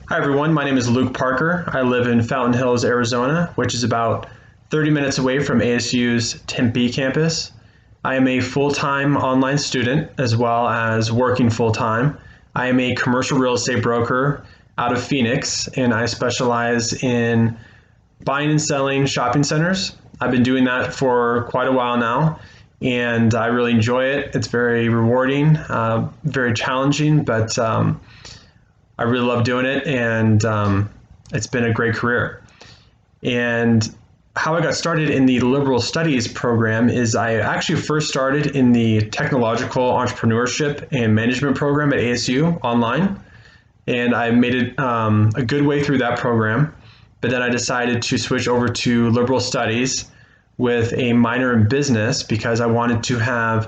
Hi, everyone. My name is Luke Parker. I live in Fountain Hills, Arizona, which is about 30 minutes away from ASU's Tempe campus. I am a full-time online student as well as working full-time. I am a commercial real estate broker out of Phoenix, and I specialize in buying and selling shopping centers. I've been doing that for quite a while now, and I really enjoy it. It's very rewarding, very challenging, but I really love doing it, and it's been a great career. And how I got started in the liberal studies program is I actually first started in the technological entrepreneurship and management program at ASU online, and I made it a good way through that program. But then I decided to switch over to liberal studies with a minor in business because I wanted to have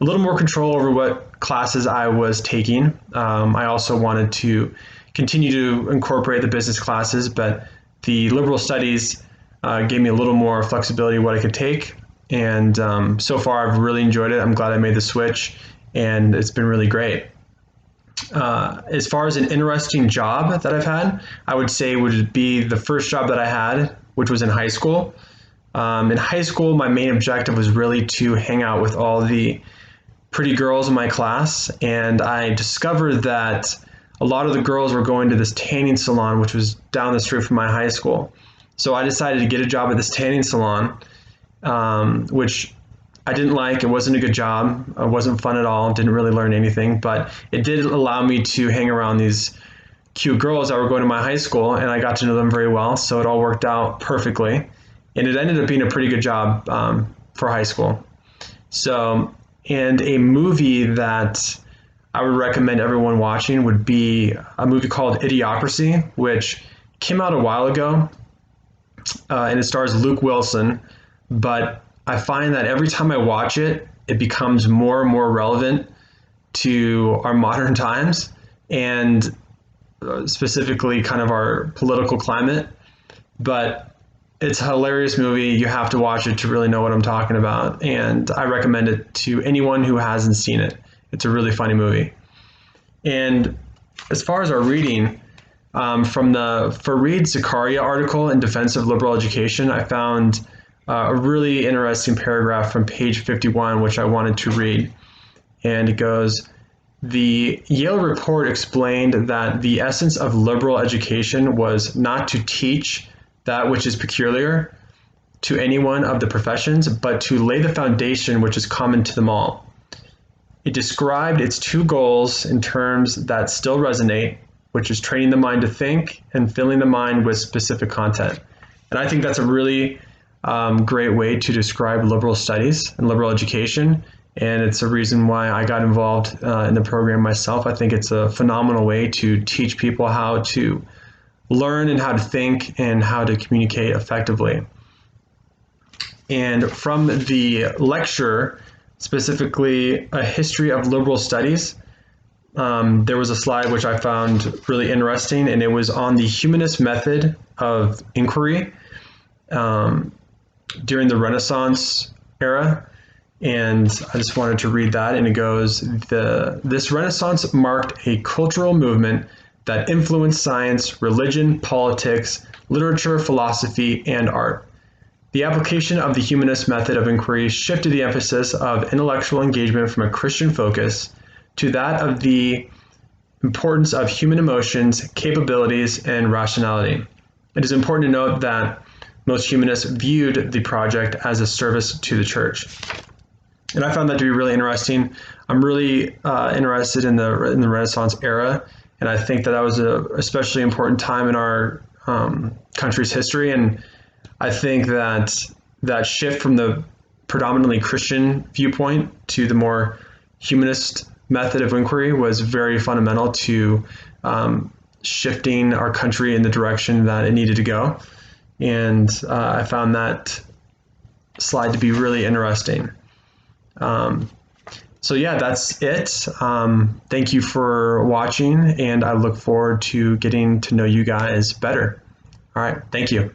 a little more control over what classes I was taking. I also wanted to continue to incorporate the business classes, but the liberal studies gave me a little more flexibility what I could take. And so far, I've really enjoyed it. I'm glad I made the switch, and it's been really great. As far as an interesting job that I've had, I would say would be the first job that I had, which was in high school. In high school, my main objective was really to hang out with all the pretty girls in my class, and I discovered that a lot of the girls were going to this tanning salon, which was down the street from my high school. So I decided to get a job at this tanning salon, which I didn't like. It wasn't a good job. It wasn't fun at all. Didn't really learn anything, but it did allow me to hang around these cute girls that were going to my high school, and I got to know them very well. So it all worked out perfectly, and it ended up being a pretty good job for high school. So, and a movie that I would recommend everyone watching would be a movie called Idiocracy, which came out a while ago, and it stars Luke Wilson. But I find that every time I watch it, it becomes more and more relevant to our modern times and specifically kind of our political climate. But it's a hilarious movie. You have to watch it to really know what I'm talking about. And I recommend it to anyone who hasn't seen it. It's a really funny movie. And as far as our reading, from the Fareed Zakaria article in Defense of Liberal Education, I found a really interesting paragraph from page 51, which I wanted to read. And it goes, the Yale report explained that the essence of liberal education was not to teach that which is peculiar to any one of the professions, but to lay the foundation which is common to them all. It described its two goals in terms that still resonate, which is training the mind to think and filling the mind with specific content. And I think that's a really great way to describe liberal studies and liberal education. And it's a reason why I got involved in the program myself. I think it's a phenomenal way to teach people how to learn and how to think and how to communicate effectively. And from the lecture, specifically a history of liberal studies, there was a slide which I found really interesting, and it was on the humanist method of inquiry during the Renaissance era. And I just wanted to read that, and it goes, this Renaissance marked a cultural movement that influenced science, religion, politics, literature, philosophy, and art. The application of the humanist method of inquiry shifted the emphasis of intellectual engagement from a Christian focus to that of the importance of human emotions, capabilities, and rationality. It is important to note that most humanists viewed the project as a service to the church. And I found that to be really interesting. I'm really interested in the Renaissance era, and I think that was a especially important time in our country's history. And I think that that shift from the predominantly Christian viewpoint to the more humanist method of inquiry was very fundamental to shifting our country in the direction that it needed to go. And I found that slide to be really interesting. So yeah, that's it. Thank you for watching, and I look forward to getting to know you guys better. All right, thank you.